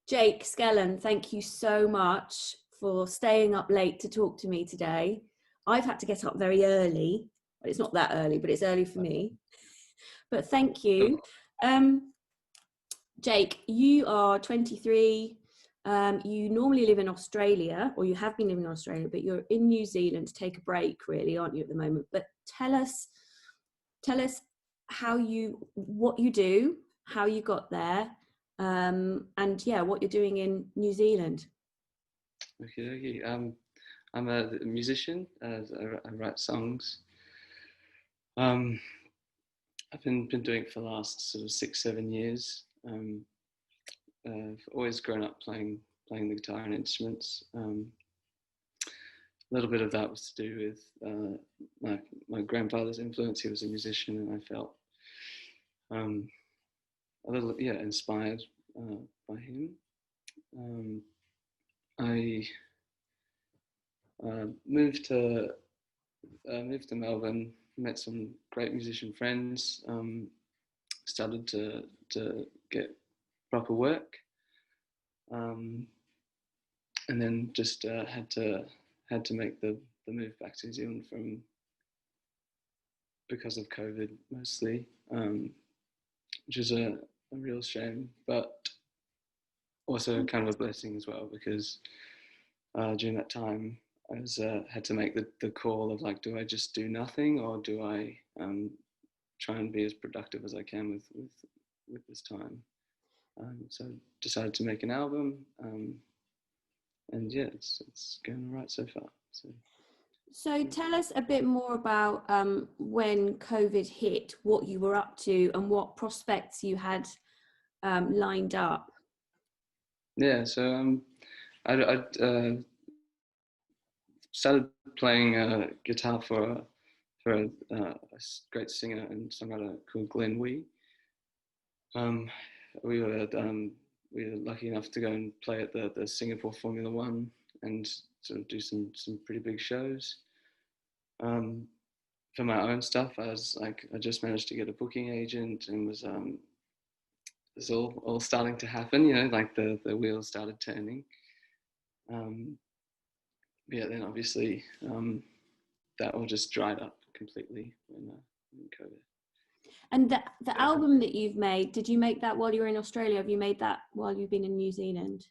Jake Skellern, thank you so much for staying up late to talk to me today. I've had to get up very early. It's not that early, but it's early for me. But thank you. Jake, you are 23. You normally live in Australia, or you have been living in Australia, but you're in New Zealand to take a break, really, aren't you, at the moment? But tell us what you do, how you got there, and yeah, what you're doing in New Zealand. Okay. I'm a musician. I write songs. I've been doing it for the last sort of 6-7 years. I've always grown up playing the guitar and instruments. A little bit of that was to do with my grandfather's influence. He was a musician, and I felt a little inspired by him. I moved to Melbourne, met some great musician friends, started to get proper work, and then just had to make the move back to New Zealand because of COVID mostly, which is a real shame, but also kind of a blessing as well, because during that time I was had to make the call of like, do I just do nothing, or do I try and be as productive as I can with this time? So decided to make an album, and yeah, it's going all right so far. So tell us a bit more about when COVID hit, what you were up to, and what prospects you had lined up. Yeah, so I started playing guitar for a great singer and songwriter called Glenn Wee. We were lucky enough to go and play at the Singapore Formula One and sort of do some pretty big shows. For my own stuff, I just managed to get a booking agent, and was it's all starting to happen, you know, like the wheels started turning. Yeah, then obviously that all just dried up completely when COVID. And the album that you've made, did you make that while you were in Australia? Have you made that while you've been in New Zealand?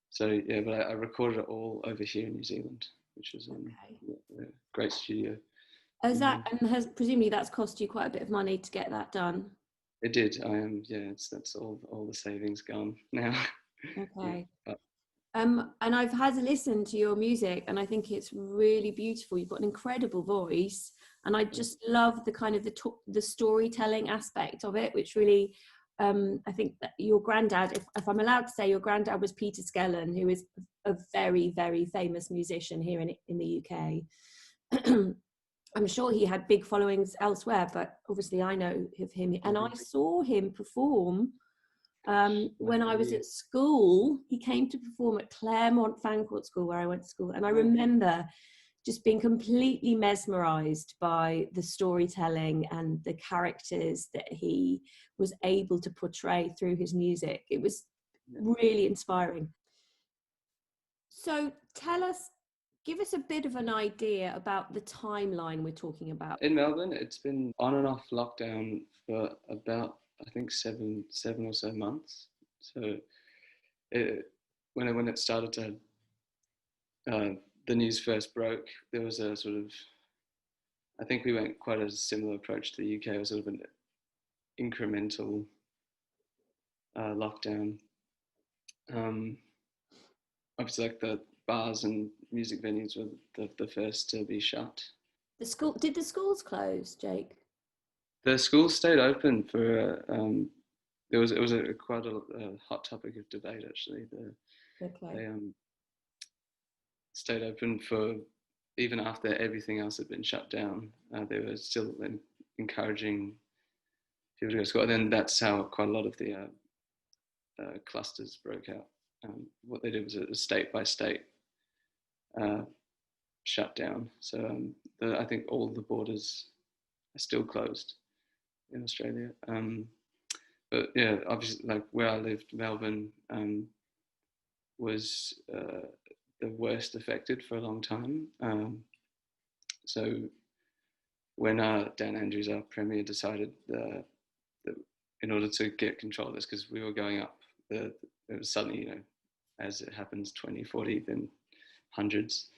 So yeah, but I recorded it all over here in New Zealand, which is a great studio. And presumably that's cost you quite a bit of money to get that done? It did. That's all the savings gone now. Okay. Yeah. And I've had to listen to your music, and I think it's really beautiful. You've got an incredible voice, and I just love the kind of the storytelling aspect of it, which really, I think that your granddad, if I'm allowed to say, your granddad was Peter Skellern, who is a very, very famous musician here in the UK. I'm sure he had big followings elsewhere, but obviously I know of him, and I saw him perform when I was at school. He came to perform at Claremont Fancourt School, where I went to school, and I remember just being completely mesmerized by the storytelling and the characters that he was able to portray through his music. It was really inspiring. So give us a bit of an idea about the timeline we're talking about. In Melbourne, it's been on and off lockdown for about, I think, seven or so months. So when it started to, the news first broke, there was a sort of, I think we went quite a similar approach to the UK. It was sort of an incremental lockdown. Obviously, like the bars and music venues were the first to be shut. Did the schools close, Jake? The schools stayed open for. It was quite a hot topic of debate, actually. They stayed open for even after everything else had been shut down. They were still encouraging people to go to school. And then that's how quite a lot of the clusters broke out. What they did was a state by state shut down. So I think all the borders are still closed in Australia. but yeah, obviously, like where I lived, Melbourne, was the worst affected for a long time. So when Dan Andrews, our premier, decided that in order to get control of this, because we were going up, it was suddenly, as it happens, 20, 40, then hundreds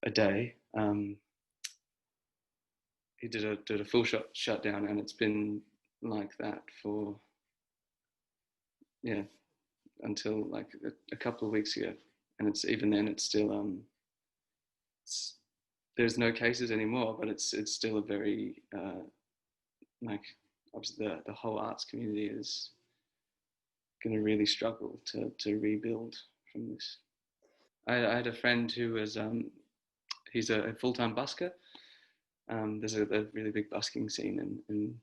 a day. He did a full shutdown, and it's been like that for until like a couple of weeks ago, and it's even then it's still there's no cases anymore, but it's still a very like obviously the whole arts community is going to really struggle to rebuild from this. I had a friend who was he's a full-time busker. There's a really big busking scene in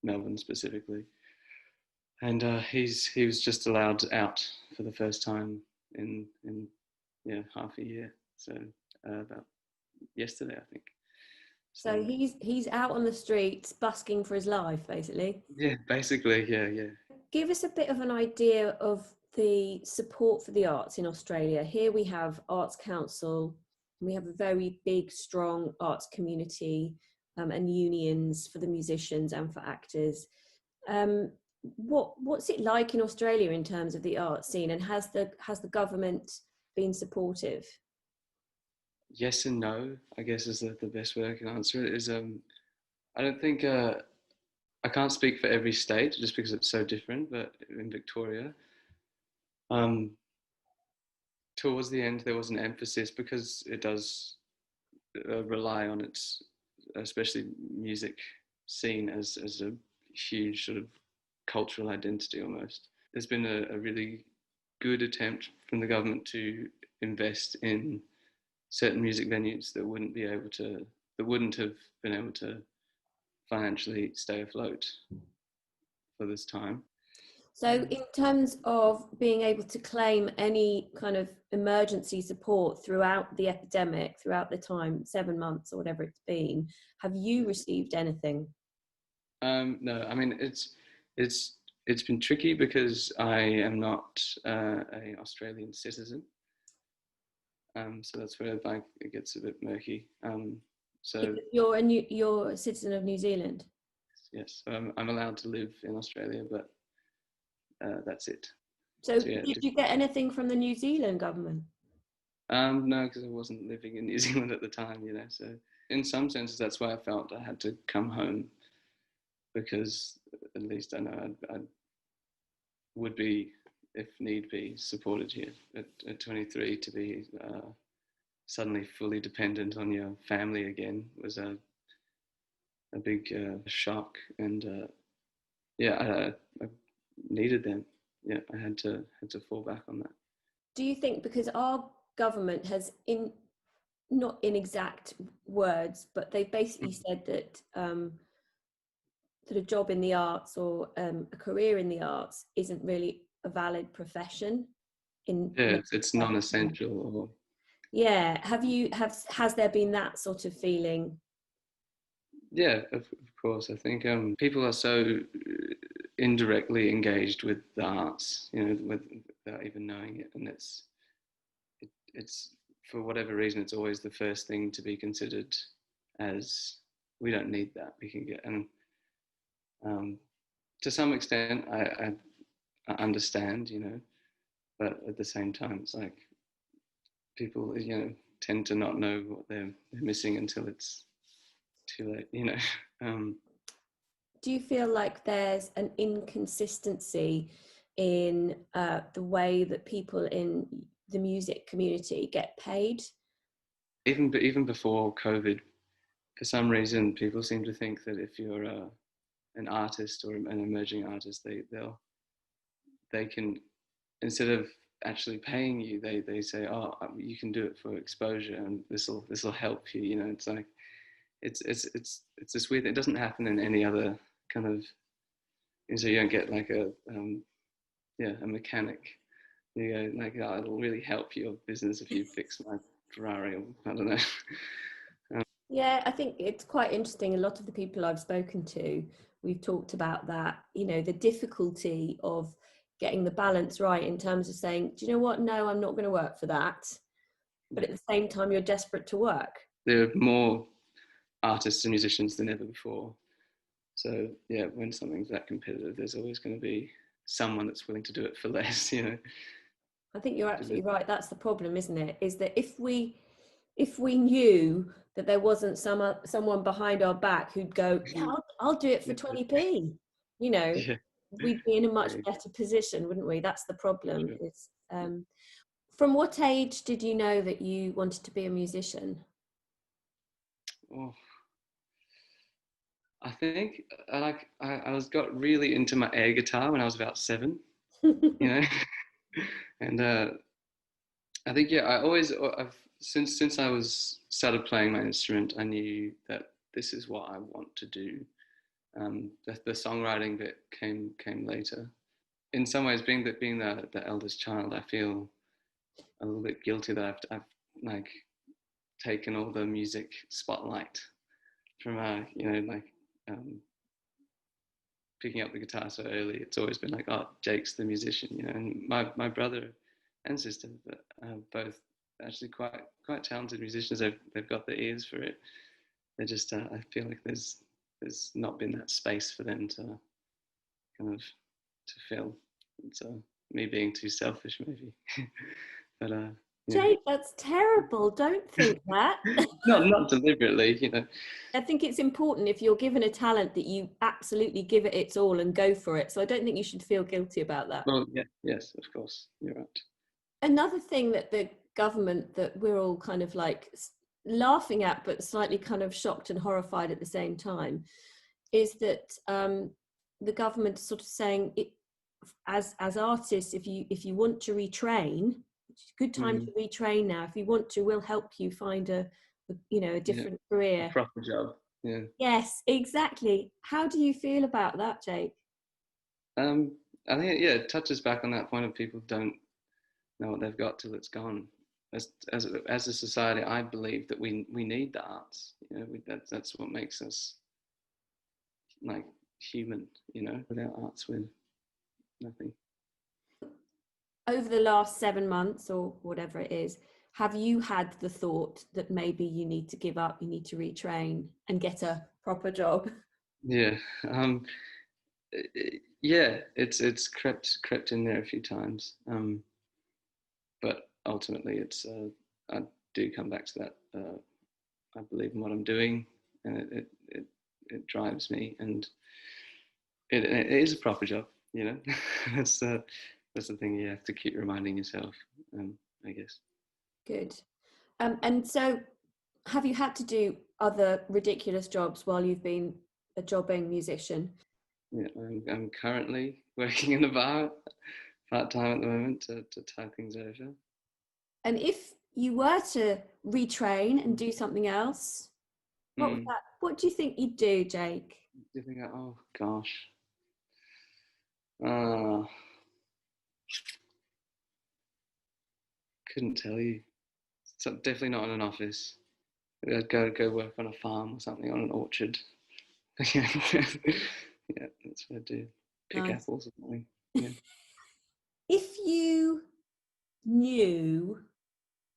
Melbourne specifically, and he was just allowed out for the first time in half a year. So about yesterday, I think. So he's out on the streets busking for his life, basically. Yeah, basically, yeah. Give us a bit of an idea of the support for the arts in Australia. Here we have Arts Council, and we have a very big, strong arts community and unions for the musicians and for actors. What's it like in Australia in terms of the art scene, and has the government been supportive? Yes and no, I guess is the best way I can answer it. Is I don't think I can't speak for every state just because it's so different. But in Victoria, um, towards the end there was an emphasis because it does rely on its, especially music scene as a huge sort of cultural identity almost. There's been a really good attempt from the government to invest in certain music venues that wouldn't have been able to financially stay afloat for this time. So, in terms of being able to claim any kind of emergency support throughout the epidemic, throughout the time, 7 months or whatever it's been, have you received anything? No, I mean it's been tricky because I am not a Australian citizen, so that's where like it gets a bit murky. So You're a citizen of New Zealand. yes, I'm allowed to live in Australia, but that's it. So, So yeah, did you get anything from the New Zealand government? no, because I wasn't living in New Zealand at the time, So in some senses, that's why I felt I had to come home, because at least I know I would be, if need be, supported here at 23. To be suddenly fully dependent on your family again was a big shock, and I needed them. Yeah, I had to fall back on that. Do you think because our government has, in not in exact words, but they've basically said that that a job in the arts or a career in the arts isn't really a valid profession in Yeah, it's non-essential. Or yeah, has there been that sort of feeling? yeah, of course. I think people are so indirectly engaged with the arts, without even knowing it, and it's for whatever reason, it's always the first thing to be considered as we don't need that. We can get, and to some extent, I understand, but at the same time, it's like people, tend to not know what they're missing until it's too late. Do you feel like there's an inconsistency in the way that people in the music community get paid? Even before COVID, for some reason, people seem to think that if you're an artist or an emerging artist, they can, instead of actually paying you, they say, oh, you can do it for exposure, and this will help you. It's like it's this weird. It doesn't happen in any other kind of. So you don't get like a mechanic. You go like, oh, it'll really help your business if you fix my Ferrari, or I don't know. Yeah, I think it's quite interesting. A lot of the people I've spoken to we've talked about that, you know, the difficulty of getting the balance right in terms of saying, do you know what, no, I'm not going to work for that, but at the same time you're desperate to work. There are more artists and musicians than ever before. So yeah, when something's that competitive, there's always going to be someone that's willing to do it for less, you know. I think you're absolutely right. That's the problem, isn't it? Is that if we knew that there wasn't someone behind our back who'd go, yeah, I'll do it for 20p, you know, Yeah. we'd be in a much better position, wouldn't we? That's the problem. Sure. Is from what age did you know that you wanted to be a musician? Oh, I think I was got really into my air guitar when I was about 7, you know, and I think yeah, I've since I was started playing my instrument, I knew that this is what I want to do. The songwriting bit came later. In some ways, being the eldest child, I feel a little bit guilty that I've like taken all the music spotlight from you know, like picking up the guitar so early. It's always been like, oh, Jake's the musician, you know. And my brother and sister are both actually quite talented musicians. They've got the ears for it. They just I feel like there's not been that space for them to kind of to fill. It's me being too selfish maybe, but yeah. Jake, that's terrible. Don't think that. Not deliberately, you know. I think it's important if you're given a talent that you absolutely give it its all and go for it. So I don't think you should feel guilty about that. Well, yeah, yes, of course, you're right. Another thing that the government, that we're all kind of like laughing at, but slightly kind of shocked and horrified at the same time, is that the government is sort of saying, it, as artists, if you want to retrain, it's a good time to retrain now. If you want to, we'll help you find a different career, a proper job. Yeah. Yes, exactly. How do you feel about that, Jake? I think it touches back on that point of people don't know what they've got till it's gone. As a society, I believe that we need the arts. You know, that's what makes us like human. You know, without arts, we're nothing. Over the last 7 months or whatever it is, have you had the thought that maybe you need to give up, you need to retrain and get a proper job? Yeah. Yeah, it's crept in there a few times. But ultimately, it's I do come back to that. I believe in what I'm doing, and it drives me, and it is a proper job. You know, that's the thing you have to keep reminding yourself. I guess. Good. And so, have you had to do other ridiculous jobs while you've been a jobbing musician? Yeah, I'm currently working in a bar part time at the moment to tie things over. And if you were to retrain and do something else, what do you think you'd do, Jake? Do you think? Oh gosh. Uh, couldn't tell you. So definitely not in an office. I'd go work on a farm or something, on an orchard. Yeah, that's what I do. Pick Nice. apples or something. Yeah. If you knew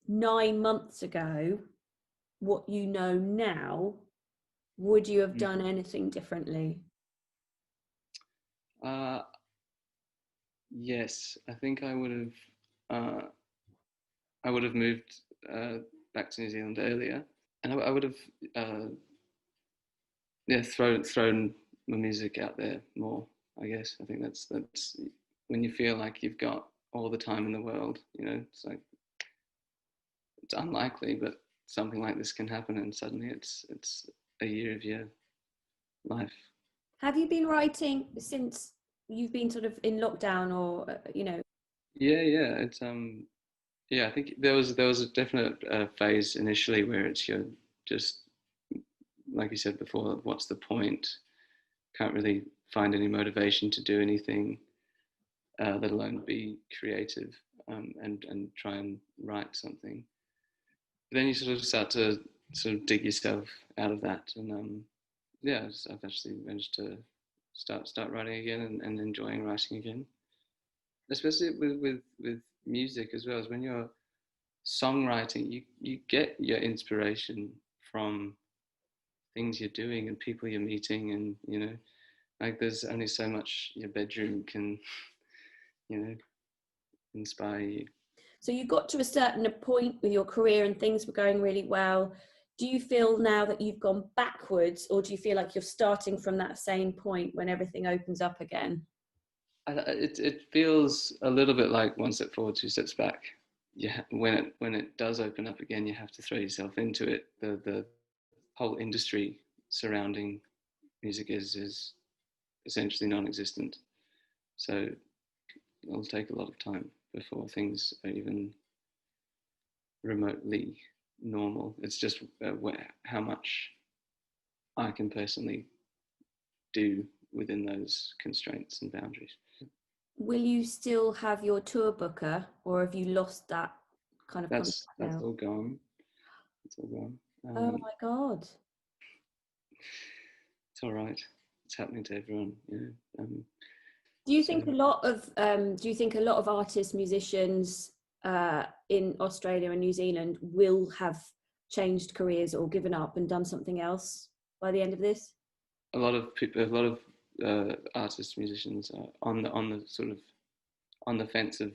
9 months ago what you know now, would you have done anything differently? Yes, I think I would have. I would have moved back to New Zealand earlier, and I would have thrown my music out there more. I guess I think that's when you feel like you've got all the time in the world. You know, it's like it's unlikely, but something like this can happen, and suddenly it's a year of your life. Have you been writing since you've been sort of in lockdown, or Yeah. It's yeah. I think there was a definite phase initially where it's you're just like you said before. What's the point? Can't really find any motivation to do anything, let alone be creative and try and write something. But then you sort of start to sort of dig yourself out of that, and yeah, I've actually managed to start writing again and enjoying writing again. Especially with music as well, as when you're songwriting, you get your inspiration from things you're doing and people you're meeting, and like there's only so much your bedroom can inspire you. So you got to a certain point with your career and things were going really well. Do you feel now that you've gone backwards, or do you feel like you're starting from that same point when everything opens up again? It feels a little bit like one step forward, two steps back. Yeah, when it does open up again, you have to throw yourself into it. The whole industry surrounding music is essentially non-existent. So it'll take a lot of time before things are even remotely normal. It's just how much I can personally do within those constraints and boundaries. Will you still have your tour booker, or have you lost that kind of That's now? all gone. It's all gone. Oh my God. It's all right. It's happening to everyone. Do you think a lot of artists, musicians in Australia and New Zealand will have changed careers or given up and done something else by the end of this? A lot of people, a lot of artists, musicians are on the sort of on the fence of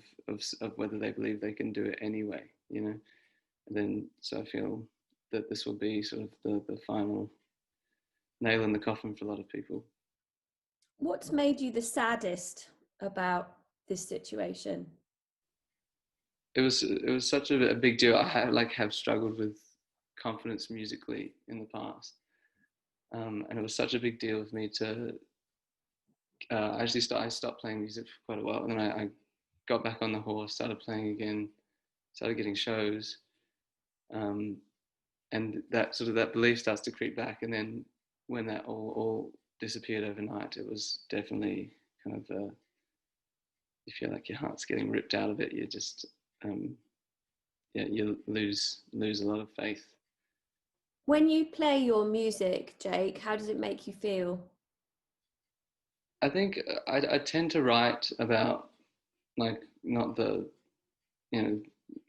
whether they believe they can do it anyway. And then so I feel that this will be sort of the final nail in the coffin for a lot of people. What's made you the saddest about this situation? It was such a big deal. I have struggled with confidence musically in the past, and it was such a big deal for me to I stopped playing music for quite a while, and then I got back on the horse, started playing again, started getting shows, and that sort of that belief starts to creep back, and then when that all disappeared overnight, it was definitely kind of you feel like your heart's getting ripped out of it. You just you lose a lot of faith. When you play your music, Jake, how does it make you feel? I think I tend to write about like not the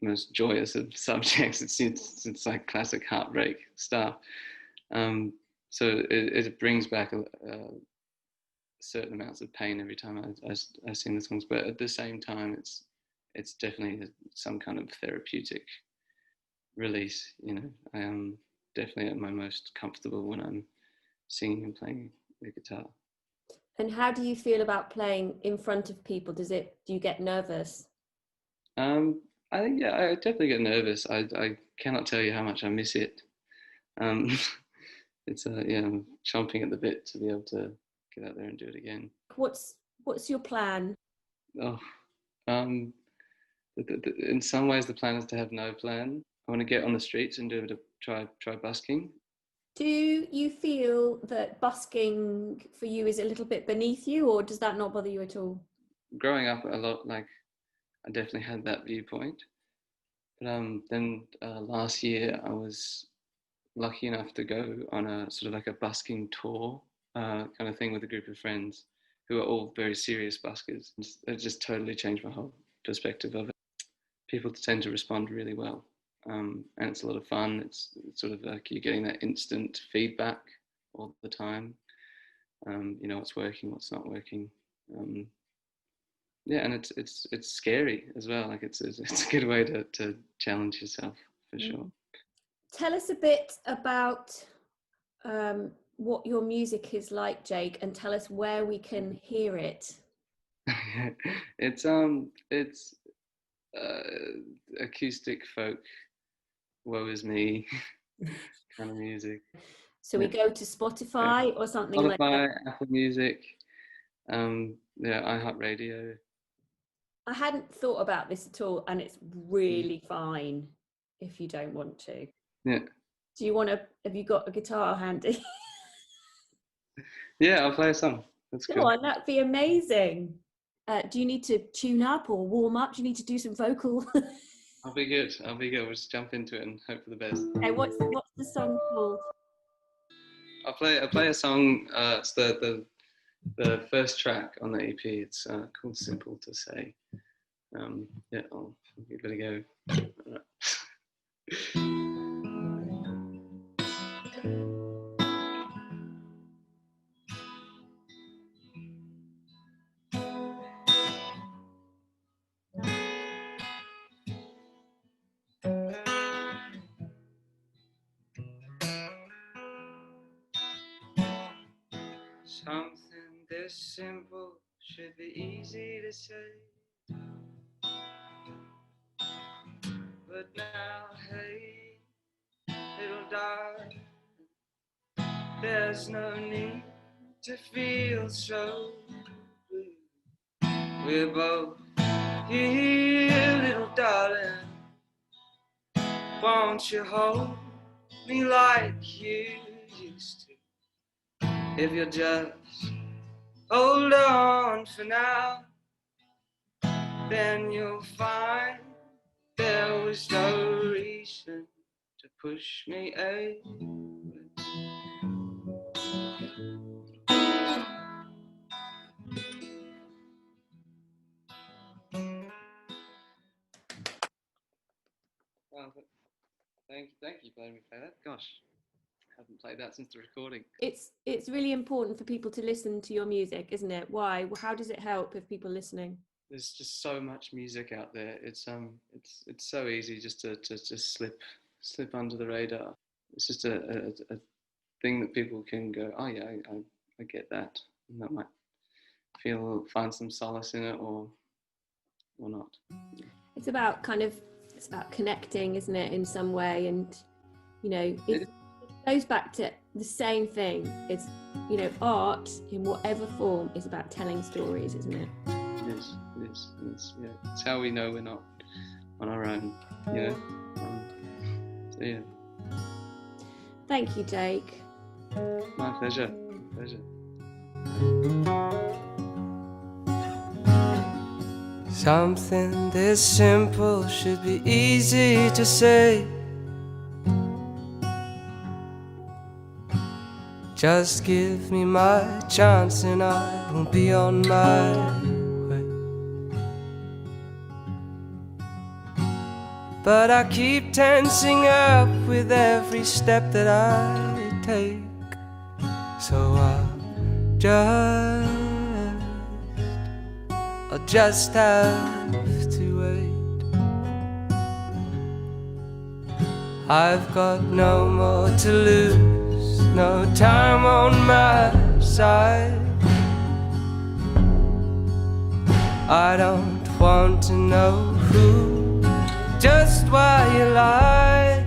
most joyous of subjects. It's like classic heartbreak stuff. So it brings back certain amounts of pain every time I sing the songs, but at the same time, it's definitely some kind of therapeutic release. I am definitely at my most comfortable when I'm singing and playing the guitar. And how do you feel about playing in front of people? Do you get nervous? I think I definitely get nervous. I cannot tell you how much I miss it. It's I'm chomping at the bit to be able to get out there and do it again. What's your plan? Oh, in some ways the plan is to have no plan. I want to get on the streets and do a bit of try busking. Do you feel that busking for you is a little bit beneath you, or does that not bother you at all? Growing up a lot, like I definitely had that viewpoint. But then last year I was lucky enough to go on a sort of like a busking tour kind of thing with a group of friends who are all very serious buskers. It just totally changed my whole perspective of it. People tend to respond really well, and it's a lot of fun. It's sort of like you're getting that instant feedback all the time. What's working, what's not working. And it's scary as well. Like it's a good way to challenge yourself for sure. Tell us a bit about what your music is like, Jake, and tell us where we can hear it. It's acoustic folk, woe is me kind of music. So we go to Spotify or something like that. Apple Music, iHeartRadio. I hadn't thought about this at all, and it's really fine if you don't want to. Yeah. Do you want to? Have you got a guitar handy? Yeah, I'll play a song. That's Come cool. on, that'd be amazing. Do you need to tune up or warm up? Do you need to do some vocal? I'll be good. We'll just jump into it and hope for the best. Okay, what's the song called? I'll play a song. It's the first track on the EP. It's called Simple to Say. Yeah, I'll give it a go. Something this simple should be easy to say, but now, hey, little darling, there's no need to feel so blue. We're both here, little darling. Won't you hold me like you used to? If you'll just hold on for now, then you'll find there was no reason to push me away. Well, thank you for letting me play that. Gosh, I haven't played that since the recording. It's really important for people to listen to your music, isn't it? Why? How does it help if people are listening? There's just so much music out there. It's so easy just to just slip under the radar. It's just a thing that people can go, oh yeah, I get that, and that might find some solace in it or not. It's about connecting, isn't it, in some way? And it goes back to the same thing. It's art in whatever form is about telling stories, isn't it? It is. It's how we know we're not on our own. So yeah. Thank you, Jake. My pleasure. Something this simple should be easy to say. Just give me my chance and I will be on my way. But I keep tensing up with every step that I take. So I'll just have to wait. I've got no more to lose, no time on my side. I don't want to know who, just why you lied.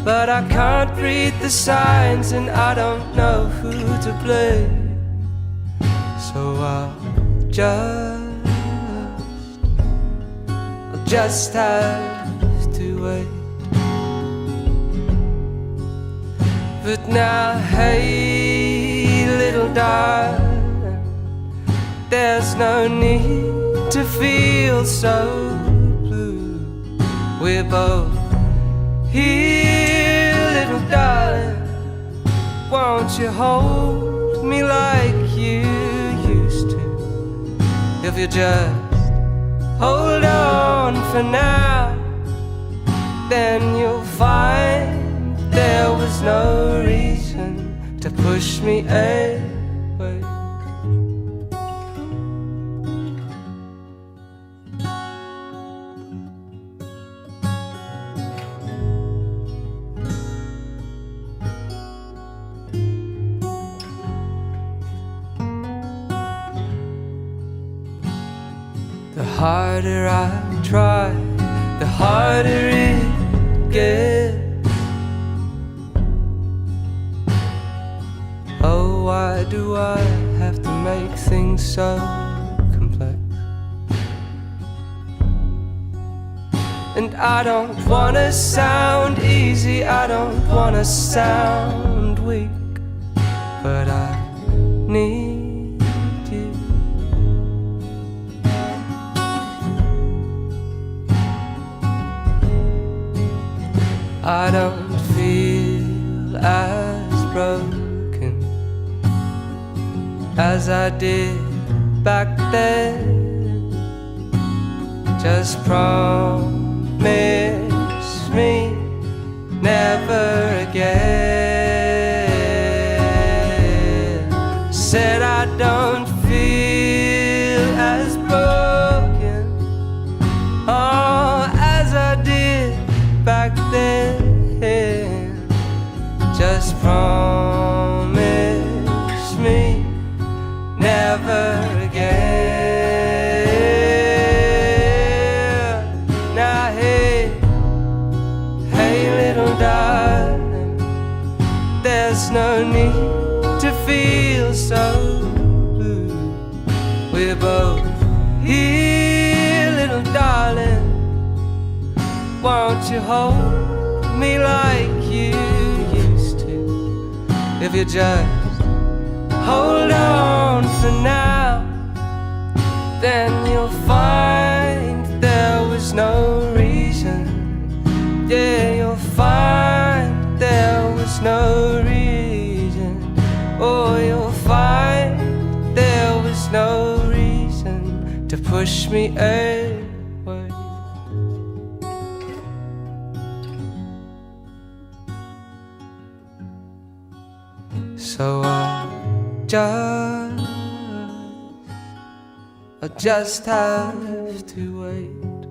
But I can't read the signs and I don't know who to blame. So I'll just have to wait. But now, hey, little darling, there's no need to feel so blue. We're both here, little darling. Won't you hold me like you used to? If you just hold on for now, then you'll find there was no reason to push me away. The harder I try, the harder it gets. Oh, why do I have to make things so complex? And I don't wanna sound easy, I don't wanna sound weak, but I need you. I don't feel as broken as I did back then. Just promise me never again. Said I don't feel as broken, oh, as I did back then. Just promise me never again. Now hey, hey little darling, there's no need to feel so blue. We're both here, little darling. Won't you hold me like you used to? If you just hold on for now, then you'll find there was no reason. Yeah, you'll find there was no reason. Oh, you'll find there was no reason to push me away. So I'll just have to wait.